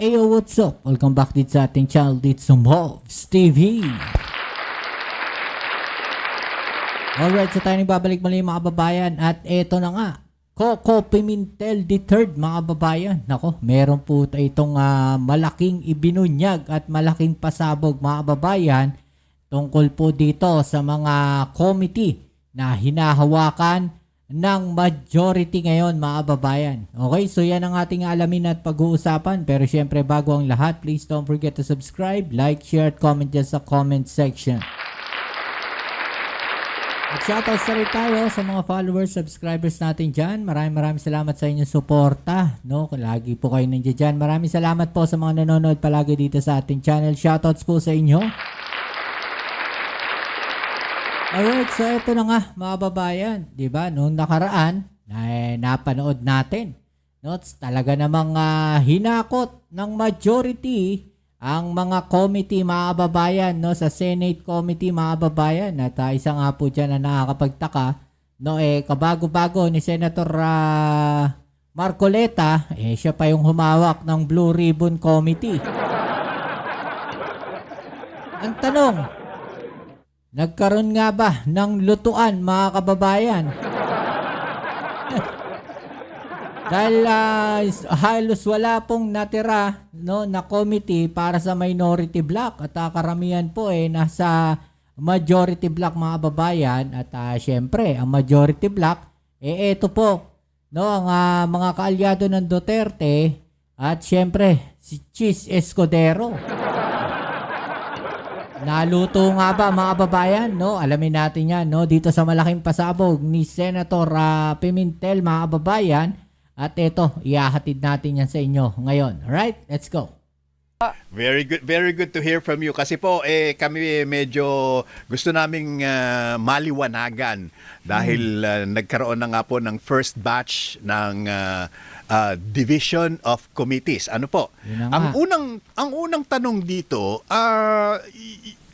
Ayo, what's up? Welcome back dito sa ating channel dito sa Moves TV. Alright, so tayo nagbabalik muli mga kababayan at eto na nga, Coco Pimentel III mga kababayan. Nako, meron po itong malaking ibinunyag at malaking pasabog mga kababayan tungkol po dito sa mga committee na hinahawakan ng majority ngayon mga kababayan. Okay, so yan ang ating alamin at pag-uusapan. Pero syempre bago ang lahat, please don't forget to subscribe, like, share, at comment dyan sa comment section. At shoutouts na rin tayo sa mga followers, subscribers natin dyan. Maraming salamat sa inyong suporta. No? Lagi po kayo nandiyan dyan. Maraming salamat po sa mga nanonood palagi dito sa ating channel. Shoutouts po sa inyo. Alright, so ito na nga mga babayan, di ba? Noong nakaraan, napanood natin. No? Talaga namang hinakot ng majority ang mga committee mga babayan, no? Sa Senate Committee mga babayan. At isa nga po dyan na nakakapagtaka, no? Kabago-bago ni Senator Marcoleta, siya pa yung humawak ng Blue Ribbon Committee. Ang tanong, nagkaroon nga ba ng lutuan mga kababayan? Dahil halos wala pong natira, no, na committee para sa minority block at karamihan po nasa majority block mga kababayan at syempre ang majority block ito po, no, ang mga kaalyado ng Duterte at syempre si Chis Escudero. Naluto nga ba mga kababayan, no? Alamin natin yan, no? Dito sa malaking pasabog ni Senator Pimentel mga kababayan. At ito, ihahatid natin yan sa inyo ngayon. Alright, let's go. Very good to hear from you. Kasi po, kami medyo gusto naming maliwanagan dahil nagkaroon na nga po ng first batch ng Division of Committees. Ano po? Ang unang tanong dito,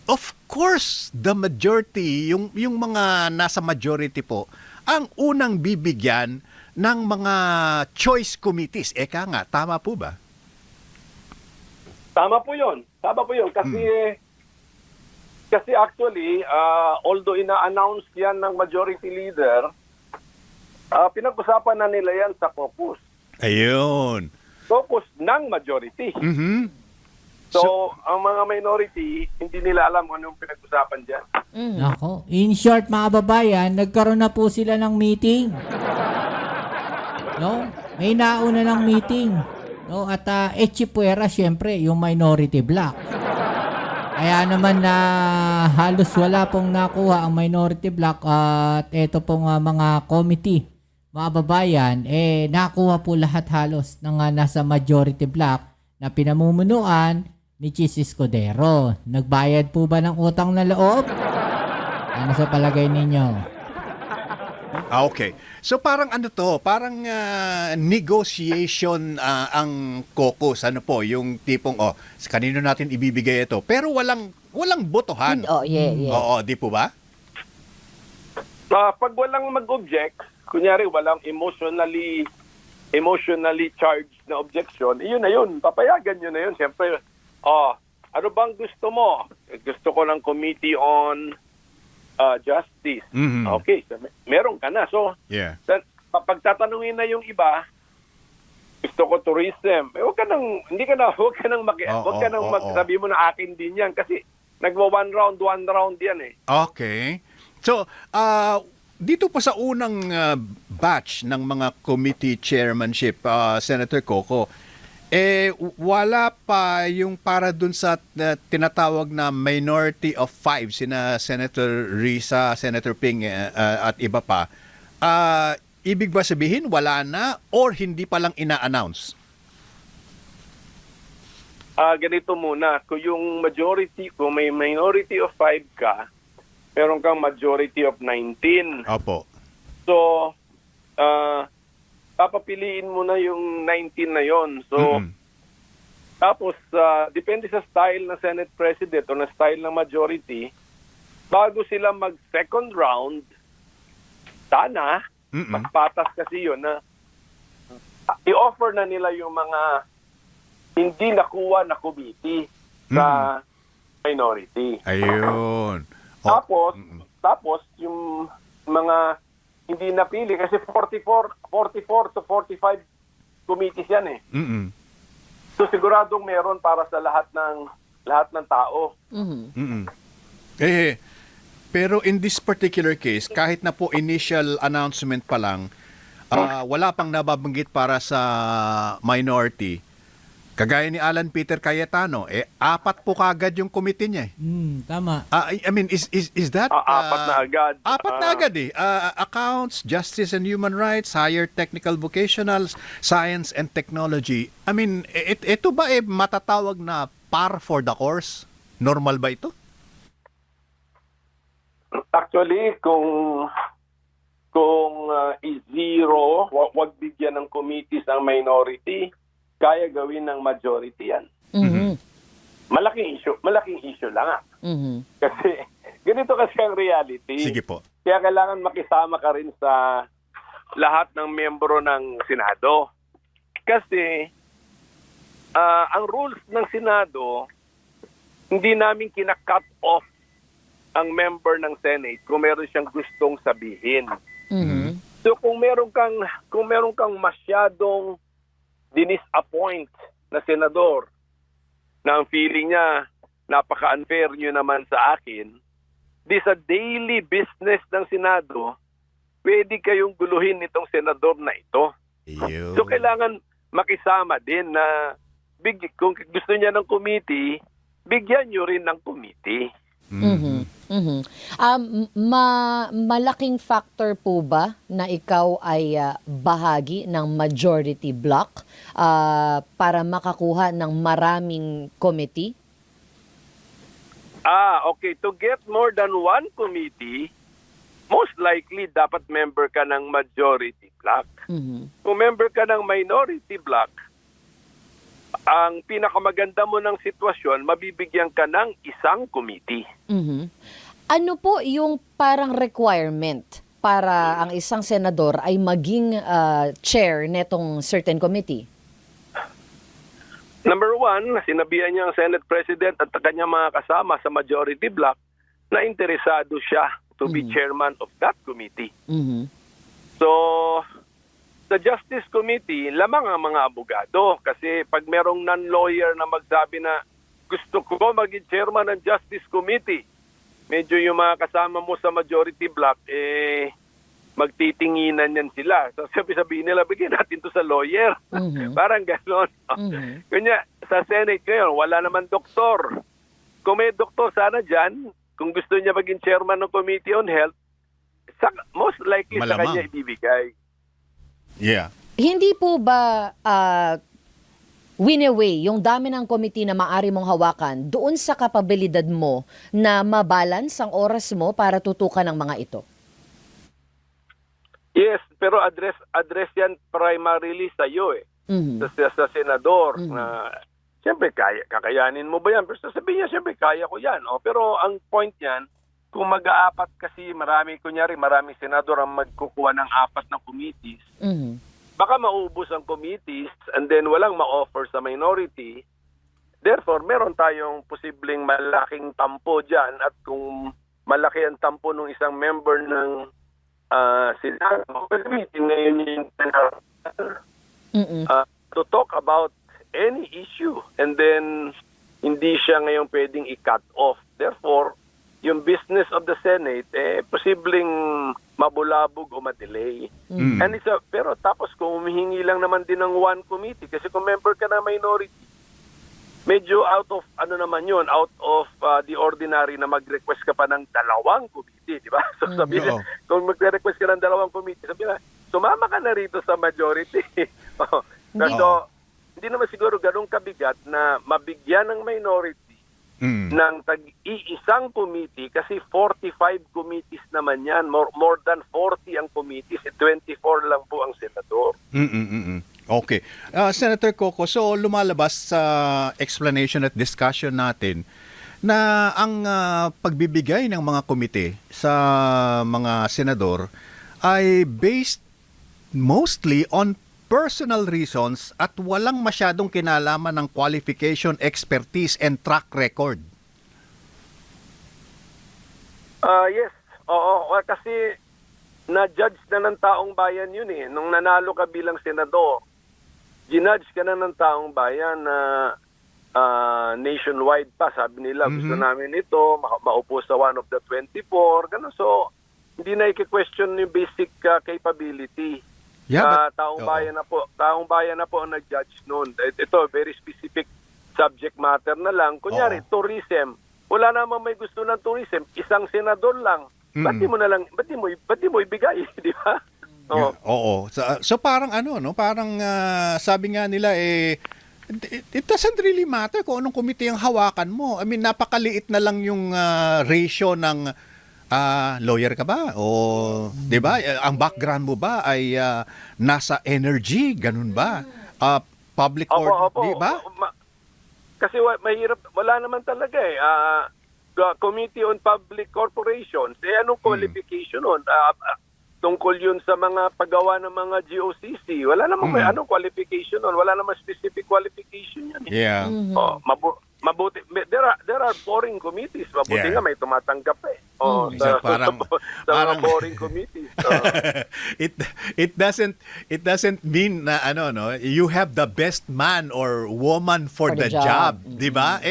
of course, the majority, yung mga nasa majority po, ang unang bibigyan ng mga choice committees. Eka nga, tama po ba? Tama po yun. Kasi actually, although ina-announce yan ng majority leader, pinag-usapan na nila yan sa caucus. Ayun. Caucus ng majority. Mm-hmm. So, ang mga minority, hindi nila alam kung anong pinag-usapan dyan. Nako, in short mga kababayan, nagkaroon na po sila ng meeting. No? May nauna ng meeting. No? At Echipuera, syempre, yung minority block. Kaya naman na halos wala pong nakuha ang minority block at ito pong mga committee, mga babayan, nakuha po lahat halos ng nasa majority block na pinamumunuan ni Chis Escudero. Nagbayad po ba ng utang na loob? Ano sa palagay ninyo? Okay. So parang ano to, parang negotiation ang caucus. Ano po, yung tipong, sa kanino natin ibibigay ito. Pero walang botohan. Yeah. Oo, di po ba? Pag walang mag-object, kunyari walang emotionally charged na objection, yun na yun. Papayagan yun na yun. Siyempre, ano bang gusto mo? Gusto ko ng Committee on Justice. Mm-hmm. Okay, so, meron ka na. So, Yeah. pag tatanungin na yung iba, gusto ko tourism. Huwag ka nang magsabi mo na akin din yan kasi nagwa one round yan eh. Okay. So, dito po sa unang batch ng mga committee chairmanship, Senator Coco, wala pa yung para dun sa tinatawag na minority of 5, sina Senator Risa, Senator Ping at iba pa. Ibig ba sabihin wala na or hindi pa lang ina-announce? Ganito muna, kung may minority of 5 ka, meron kang majority of 19. Opo. So, papapiliin mo na yung 19 na yon. So, tapos, depende sa style ng Senate President o na style ng majority, bago sila mag-second round, sana, mas patas kasi yun na i-offer na nila yung mga hindi nakuha na committee sa minority. Ayun. Tapos yung mga hindi napili kasi 44 to 45 committees yan eh. Mm-mm. So siguradong meron para sa lahat ng tao. Mm-mm. Pero in this particular case, kahit na po initial announcement pa lang, wala pang nababanggit para sa minority. Kagaya ni Alan Peter Cayetano, 4 po kagad yung committee niya. Tama. I mean, is that... 4 na agad. 4 na agad eh. Accounts, Justice and Human Rights, Higher Technical Vocationals, Science and Technology. I mean, ito ba matatawag na par for the course? Normal ba ito? Actually, kung i-zero, wag bigyan ng committees ang minority, kaya gawin ng majority yan. Malaking issue lang. Kasi ganito kasi ang reality. Sige po. Kaya kailangan makisama ka rin sa lahat ng membro ng Senado. Kasi ang rules ng Senado, hindi namin kina-cut off ang member ng Senate kung meron siyang gustong sabihin. So kung meron kang masyadong dinis-appoint na senador na ang feeling niya napaka-unfair nyo naman sa akin, di sa daily business ng Senado, pwede kayong guluhin itong senador na ito. So kailangan makisama din na kung gusto niya ng committee, bigyan nyo rin ng committee. Malaking factor po ba na ikaw ay bahagi ng majority block para makakuha ng maraming committee? Okay. To get more than one committee, most likely dapat member ka ng majority block. Kung member ka ng minority block, ang pinakamaganda mo ng sitwasyon, mabibigyan ka ng isang committee. Ano po yung parang requirement para ang isang senador ay maging chair netong certain committee? Number one, sinabihan niya ang Senate President at kanyang mga kasama sa majority block na interesado siya to be chairman of that committee. So, sa Justice Committee, lamang ang mga abogado kasi pag merong non-lawyer na magsabi na gusto ko maging chairman ng Justice Committee, medyo yung mga kasama mo sa majority block, magtitinginan yan sila. So sabihin nila, bigyan natin to sa lawyer. Parang gano'n. Kanya, sa Senate ngayon, wala naman doktor. Kung may doktor sana dyan, kung gusto niya maging chairman ng Committee on Health, most likely Malamang. sa kanya ibibigay. Yeah. Hindi po ba win away yung dami ng committee na maaari mong hawakan doon sa kapabilidad mo na mabalance ang oras mo para tutukan ng mga ito? Yes, pero address yan primarily sa iyo sa senador na siyempre kakayanin mo ba yan? Pero sasabihin niya siyempre kaya ko yan. Pero ang point niyan, kung mag-aapat kasi maraming senador ang magkukuha ng 4 na committees, baka maubos ang committees and then walang ma-offer sa minority. Therefore, meron tayong posibleng malaking tampo dyan at kung malaki ang tampo ng isang member ng Senado, gamitin ngayon yung to talk about any issue and then hindi siya ngayon pwedeng i-cut off. Therefore, yung business of the Senate, posibleng mabulabog o madelay. And pero tapos kung humihingi lang naman din ng one committee, kasi kung member ka na minority, medyo out of the ordinary na mag-request ka pa ng 2 committee, di ba? So sabihin, kung mag-request ka ng 2 committee, sabihin na, sumama ka na rito sa majority. So, hindi naman siguro ganun kabigat na mabigyan ng minority ng tag-iisang committee kasi 45 committees naman yan. More than 40 ang committees. 24 lang po ang senador. Okay. Senator Coco, so lumalabas sa explanation at discussion natin na ang pagbibigay ng mga komite sa mga senador ay based mostly on personal reasons at walang masyadong kinalaman ng qualification, expertise, and track record. Yes. Oo. Kasi na-judge na ng taong bayan yun eh. Nung nanalo ka bilang senador, ginudge ka na ng taong bayan na nationwide pa. Sabi nila, gusto namin ito, maupo sa one of the 24. Ganun. So, hindi na i-question yung basic capability. Yeah, Taong bayan na po ang nag-judge noon. Ito, very specific subject matter na lang. Kunyari, tourism. Wala namang may gusto ng tourism. Isang senador lang. Ba't di mo ibigay, di ba? Yeah, oo. So parang parang sabi nga nila it doesn't really matter kung anong komite ang hawakan mo. I mean, napakaliit na lang yung ratio ng lawyer ka ba? O, 'di ba? Ang background mo ba ay nasa energy, ganun ba? Public or, 'di ba? Kasi mahirap, wala naman talaga eh. Committee on Public Corporations, anong qualification nun? Tungkol yun sa mga paggawa ng mga GOCC. Wala namang anong qualification nun. Wala namang specific qualification yan. Yeah. Mabuti. There are boring committees. Mabuti nga may tumatanggap eh. So, parang mga boring committees. it doesn't mean na you have the best man or woman for the job, 'di ba?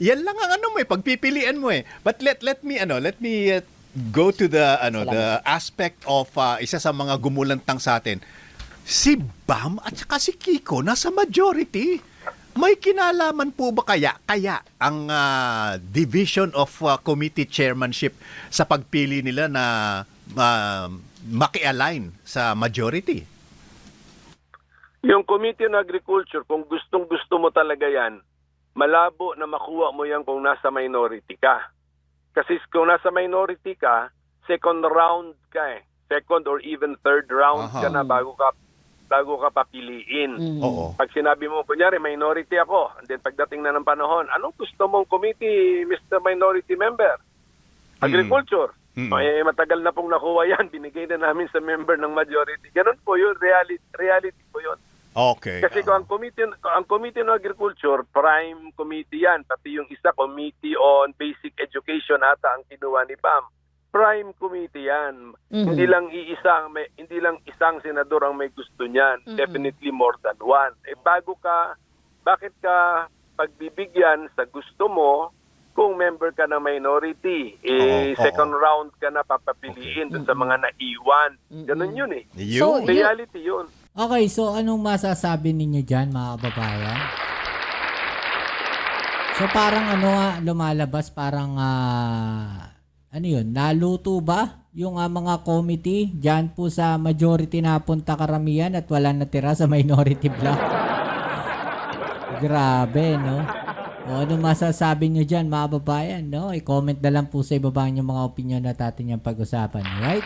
Yan lang ang pagpipilian mo eh. But let me go to the the aspect of isa sa mga gumulantang sa atin. Si Bam at saka si Kiko nasa majority. May kinalaman po ba kaya ang division of committee chairmanship sa pagpili nila na maki-align sa majority? Yung Committee on Agriculture, kung gustong-gusto mo talaga yan, malabo na makuha mo yan kung nasa minority ka. Kasi kung nasa minority ka, second round ka eh. Second or even third round ka na bago ka papiliin. Oo. Pag sinabi mo, kunyari, minority ako, and then pagdating na ng panahon, anong gusto mong committee, Mr. Minority Member? Agriculture. Matagal na pong nakuha yan, binigay na namin sa member ng majority. Ganun po yun, reality po yun. Okay. Kasi kung ang committee on Agriculture, prime committee yan, pati yung isa, Committee on Basic Education ata ang kinuha ni Bam. Prime committee yan. Hindi lang isang senador ang may gusto niyan. Definitely more than one. Bakit ka pagbibigyan sa gusto mo kung member ka ng minority? Second round ka na papapiliin dun sa mga naiwan. Ganun yun eh. So, reality yun. Okay, so anong masasabi ninyo dyan, mga kababayan? So parang lumalabas, parang naluto ba yung mga committee dyan po sa majority napunta karamihan at wala natira sa minority block? Grabe, no? O ano masasabi nyo dyan, mga kababayan, no? I-comment na lang po sa ibaba yung mga opinion na atin yung pag-usapan, right?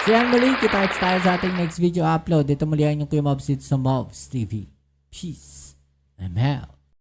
Siyan muli, kita-kits tayo sa ating next video upload. Dito muli ang yung Kuya Mobs dito sa Mobs TV. Peace. I'm out.